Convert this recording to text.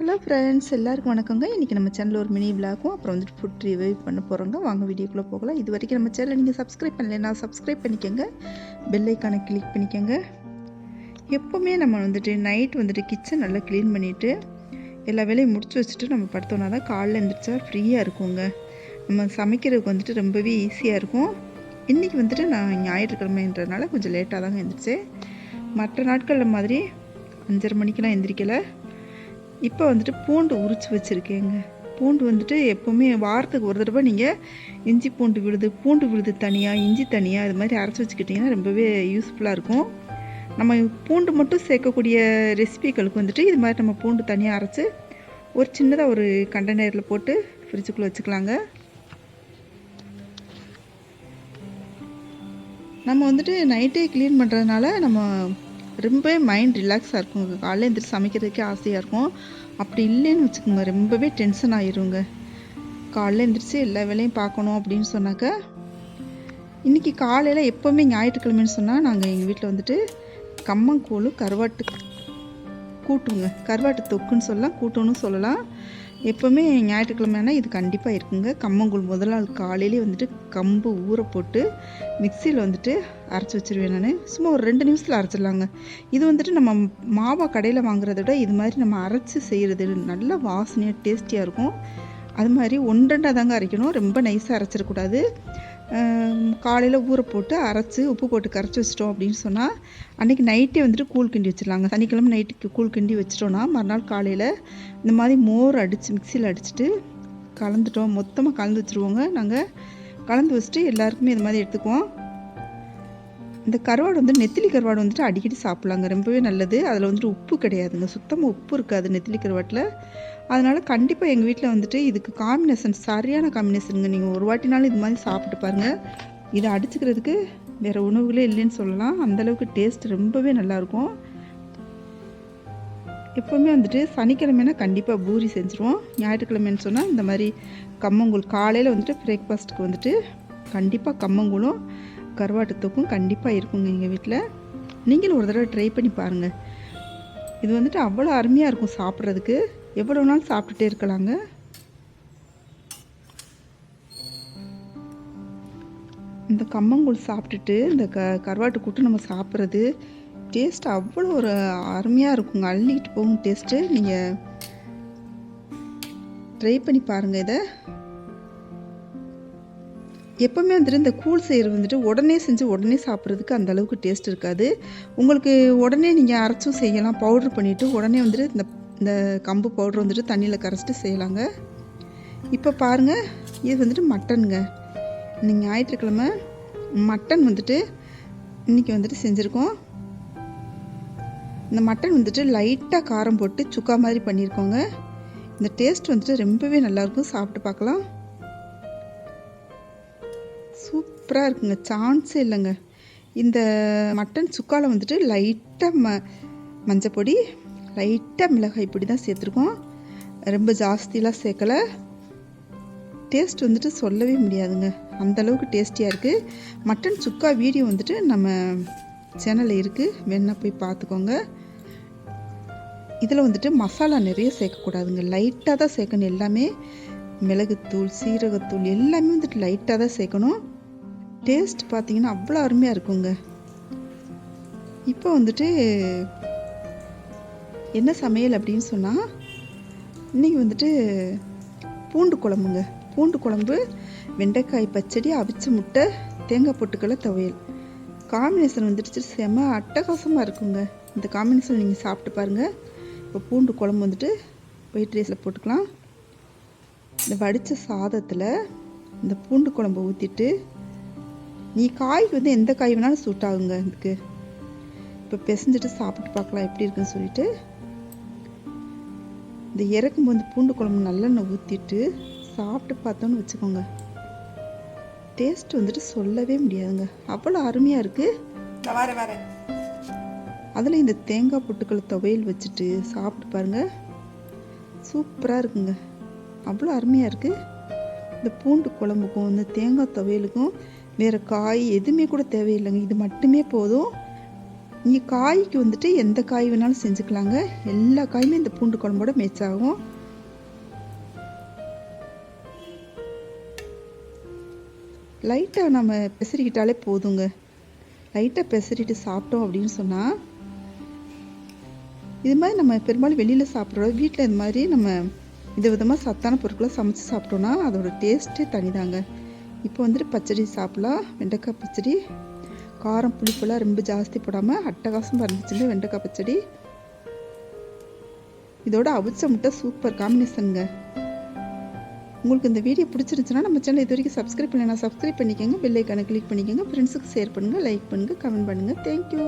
Hello friends, எல்லாருக்கும் வணக்கங்க. இன்றைக்கி நம்ம சேனலில் ஒரு மினி விளாகும் அப்புறம் வந்துட்டு ஃபுட் ரிவ்யூ பண்ண போகிறோங்க. வாங்க வீடியோக்குள்ளே போகலாம். இது வரைக்கும் நம்ம சேனலை நீங்கள் சப்ஸ்கிரைப் பண்ணலைன்னா சப்ஸ்கிரைப் பண்ணிக்கோங்க, பெல் ஐக்கானை கிளிக் பண்ணிக்கோங்க. எப்போவுமே நம்ம வந்துட்டு நைட் வந்துட்டு கிச்சன் நல்லா க்ளீன் பண்ணிவிட்டு எல்லா வேலையும் முடிச்சு வச்சுட்டு நம்ம படுத்தோன்னா தான் காலைல எழுந்திரிச்சா ஃப்ரீயாக இருக்குங்க. நம்ம சமைக்கிறதுக்கு வந்துட்டு ரொம்பவே ஈஸியாக இருக்கும். இன்றைக்கி வந்துட்டு நான் ஞாயிற்றுக்கிழமைன்றதுனால கொஞ்சம் லேட்டாக தாங்க எழுந்திரிச்சேன். மற்ற நாட்களில் மாதிரி 5:30 மணிக்கெலாம் எந்திரிக்கலை. இப்போ வந்துட்டு பூண்டு உரித்து வச்சுருக்கேங்க. பூண்டு வந்துட்டு எப்போவுமே வாரத்துக்கு ஒரு தடவை நீங்கள் இஞ்சி பூண்டு விழுது தனியாக, இஞ்சி தனியாக இது மாதிரி அரைச்சி வச்சுக்கிட்டிங்கன்னா ரொம்பவே யூஸ்ஃபுல்லாக இருக்கும். நம்ம பூண்டு மட்டும் சேர்க்கக்கூடிய ரெசிபிகளுக்கு வந்துட்டு இது மாதிரி நம்ம பூண்டு தனியாக அரைச்சி ஒரு சின்னதாக ஒரு கண்டெய்னரில் போட்டு ஃப்ரிட்ஜுக்குள்ளே வச்சுக்கலாங்க. நம்ம வந்துட்டு நைட்டே க்ளீன் பண்ணுறதுனால நம்ம ரொம்பவே மைண்ட் ரிலாக்ஸாக இருக்குங்க. காலையில் எழுந்திரிச்சு சமைக்கிறதுக்கே ஆசையாக இருக்கும். அப்படி இல்லைன்னு வச்சுக்கோங்க, ரொம்பவே டென்ஷன் ஆகிருங்க. காலையில் எழுந்திரிச்சு எல்லா வேலையும் பார்க்கணும் அப்படின்னு சொன்னாக்க, இன்றைக்கி காலையில் எப்போவுமே ஞாயிற்றுக்கிழமைன்னு சொன்னால் நாங்கள் எங்கள் வீட்டில் வந்துட்டு கம்மங்கூழ் கருவாட்டு கூட்டுங்க, கருவாட்டு தொக்குன்னு சொல்லலாம், கூட்டுன்னு சொல்லலாம். எப்போவுமே ஞாயிற்றுக்கிழமைனா இது கண்டிப்பாக இருக்குங்க. கம்மங்கூழ் முதல் நாள் காலையிலே வந்துட்டு கம்பு ஊற போட்டு மிக்சியில் வந்துட்டு அரைச்சி வச்சுருவேன். நான் சும்மா ஒரு 2 நிமிஷத்தில் அரைச்சிடலாங்க. இது வந்துட்டு நம்ம மாவா கடையில் வாங்குறத விட இது மாதிரி நம்ம அரைச்சி செய்கிறது நல்ல வாசனையாக டேஸ்டியாக இருக்கும். அது மாதிரி 1-2 தாங்க அரைக்கணும், ரொம்ப நைஸாக அரைச்சிடக்கூடாது. காலையில் ஊற போட்டு அரைச்சி உப்பு போட்டு கரைச்சி வச்சிட்டோம் அப்படின்னு சொன்னால் அன்றைக்கி நைட்டே வந்துட்டு கூழ் கிண்டி வச்சிடலாங்க. சனிக்கிழமை நைட்டுக்கு கூழ் கிண்டி வச்சிட்டோன்னா மறுநாள் காலையில் இந்த மாதிரி மோர் அடித்து மிக்சியில் அடிச்சுட்டு கலந்துட்டோம், மொத்தமாக கலந்து வச்சுருவோங்க. நாங்கள் கலந்து வச்சுட்டு எல்லாருக்குமே இது மாதிரி எடுத்துக்குவோம். இந்த கருவாடு வந்து நெத்திலி கருவாடு வந்துட்டு அடிக்கடி சாப்பிட்லாங்க, ரொம்பவே நல்லது. அதில் வந்துட்டு உப்பு கிடையாதுங்க, சுத்தமாக உப்பு இருக்காது நெத்திலி கருவாட்டில். அதனால் கண்டிப்பாக எங்கள் வீட்டில் வந்துட்டு இதுக்கு காம்பினேஷன் சரியான காம்பினேஷனுங்க. நீங்கள் ஒரு வாட்டினாலும் இது மாதிரி சாப்பிட்டு பாருங்கள். இதை அடிச்சுக்கிறதுக்கு வேறு உணவுகளே இல்லைன்னு சொல்லலாம், அந்தளவுக்கு டேஸ்ட் ரொம்பவே நல்லாயிருக்கும். எப்போவுமே வந்துட்டு சனிக்கிழமைனா கண்டிப்பாக பூரி செஞ்சுருவோம். ஞாயிற்றுக்கிழமைன்னு சொன்னால் இந்த மாதிரி கம்மங்கூழ் காலையில் வந்துட்டு பிரேக்ஃபாஸ்ட்டுக்கு வந்துட்டு கண்டிப்பாக கம்மங்கூழும் கருவாட்டு தொக்கும் கண்டிப்பாக இருக்குங்க எங்கள் வீட்டில். நீங்களும் ஒரு தடவை ட்ரை பண்ணி பாருங்கள். இது வந்துட்டு அவ்வளோ அருமையாக இருக்கும் சாப்பிட்றதுக்கு, எவ்வளோ நாள் சாப்பிட்டுட்டே இருக்கலாங்க. இந்த கம்மங்கூழ் சாப்பிட்டுட்டு இந்த கருவாட்டு கூட்டு நம்ம சாப்பிட்றது டேஸ்ட் அவ்வளோ ஒரு அருமையாக இருக்குங்க, அள்ளிக்கிட்டு போகும் டேஸ்ட்டு. நீங்கள் ட்ரை பண்ணி பாருங்கள். இதை எப்போவுமே வந்துட்டு இந்த கூழ் செய்கிறது வந்துட்டு உடனே செஞ்சு உடனே சாப்பிட்றதுக்கு அந்த அளவுக்கு டேஸ்ட் இருக்காது. உங்களுக்கு உடனே நீங்கள் அரைச்சும் செய்யலாம், பவுட்ரு பண்ணிவிட்டு உடனே வந்துட்டு இந்த கம்பு பவுட்ரு வந்துட்டு தண்ணியில் கரைச்சிட்டு செய்யலாங்க. இப்போ பாருங்கள், இது வந்துட்டு மட்டனுங்க. இன்னைக்கு ஞாயிற்றுக்கிழமை மட்டன் வந்துட்டு இன்றைக்கி வந்துட்டு செஞ்சுருக்கோம். இந்த மட்டன் வந்துட்டு லைட்டாக காரம் போட்டு சுக்கா மாதிரி பண்ணியிருக்கோங்க. இந்த டேஸ்ட் வந்துட்டு ரொம்பவே நல்லாயிருக்கும், சாப்பிட்டு பார்க்கலாம். சூப்பராக இருக்குங்க, சான்ஸே இல்லைங்க. இந்த மட்டன் சுக்காவில் வந்துட்டு லைட்டாக மஞ்சள் பொடி, லைட்டாக மிளகாய் பொடி தான் சேர்த்துருக்கோம், ரொம்ப ஜாஸ்தியெலாம் சேர்க்கலை. டேஸ்ட் வந்துட்டு சொல்லவே முடியாதுங்க, அந்தளவுக்கு டேஸ்டியாக இருக்குது. மட்டன் சுக்கா வீடியோ வந்துட்டு நம்ம சேனலில் இருக்குது, வேணா போய் பார்த்துக்கோங்க. இதில் வந்துட்டு மசாலா நிறைய சேர்க்கக்கூடாதுங்க, லைட்டாக தான் சேர்க்கணும். எல்லாமே மிளகுத்தூள், சீரகத்தூள் எல்லாமே வந்துட்டு லைட்டாக தான் சேர்க்கணும். டேஸ்ட் பார்த்தீங்கன்னா அவ்வளோ அருமையாக இருக்குங்க. இப்போ வந்துட்டு என்ன சமையல் அப்படின்னு சொன்னால், இன்றைக்கி வந்துட்டு பூண்டு குழம்புங்க. பூண்டு குழம்பு, வெண்டைக்காய் பச்சடி, அவிச்ச முட்டை, தேங்காய் பொட்டுக்கடலை துவையல். காம்பினேஷன் வந்துட்டு செம அட்டகாசமாக இருக்குங்க. இந்த காம்பினேஷன் நீங்கள் சாப்பிட்டு பாருங்கள். இப்போ பூண்டு குழம்பு வந்துட்டு ஒயிட் ரைஸில் போட்டுக்கலாம். இந்த வடித்த சாதத்தில் இந்த பூண்டு குழம்பு ஊற்றிட்டு, நீ காய்க்கு வந்து எந்த காய் வேணாலும் சூட் ஆகுங்க இதுக்கு. இப்போ பிசைஞ்சிட்டு சாப்பிட்டு பார்க்கலாம் எப்படி இருக்குன்னு சொல்லிட்டு, இந்த இறக்கும் போது பூண்டு குழம்பு நல்லெண்ணெய் ஊற்றிட்டு சாப்பிட்டு பார்த்தோன்னு வச்சுக்கோங்க, டேஸ்ட் வந்துட்டு சொல்லவே முடியாதுங்க, அவ்வளோ அருமையாக இருக்குது. அதில் இந்த தேங்காய் பொட்டுக்கடலை துவையல் வச்சுட்டு சாப்பிட்டு பாருங்கள், சூப்பராக இருக்குங்க, அவ்வளோ அருமையாக இருக்குது. இந்த பூண்டு குழம்புக்கும் இந்த தேங்காய் துவையலுக்கும் வேறு காய் எதுவுமே கூட தேவையில்லைங்க, இது மட்டுமே போதும். இங்கே காய்க்கு வந்துட்டு எந்த காய் வேணாலும் செஞ்சுக்கலாங்க. எல்லா காயுமே இந்த பூண்டு குழம்போட மேட்ச் ஆகும். லைட்டாக நம்ம பெசரிக்கிட்டாலே போதுங்க. லைட்டாக பெசரிட்டு சாப்பிட்டோம் அப்படின்னு சொன்னால், இது மாதிரி நம்ம பெரும்பாலும் வெளியில் சாப்பிட்றோம். வீட்டில் இது மாதிரி நம்ம விதவிதமாக சத்தான பொருட்களை சமைச்சு சாப்பிட்டோன்னா அதோட டேஸ்ட்டே தனிதாங்க. இப்போ வந்துட்டு பச்சடி சாப்பிட்லாம். வெண்டைக்காய் பச்சடி காரம் புளிப்பெல்லாம் ரொம்ப ஜாஸ்தி போடாமல் அட்டகாசமாக இருந்துச்சுங்க வெண்டைக்காய் பச்சடி. இதோட அவிச்ச முட்டை சூப்பர் காம்பினேஷனுங்க. உங்களுக்கு இந்த வீடியோ பிடிச்சிருந்துச்சுன்னா நம்ம சேனல் இது வரைக்கும் சப்ஸ்கிரைப் பண்ணலைன்னா சப்ஸ்கிரைப் பண்ணிக்கோங்க. பெல் ஐக்கானை கிளிக் பண்ணிக்கோங்க. ஃப்ரெண்ட்ஸுக்கு ஷேர் பண்ணுங்கள், லைக் பண்ணுங்கள், கமெண்ட் பண்ணுங்கள். தேங்க்யூ.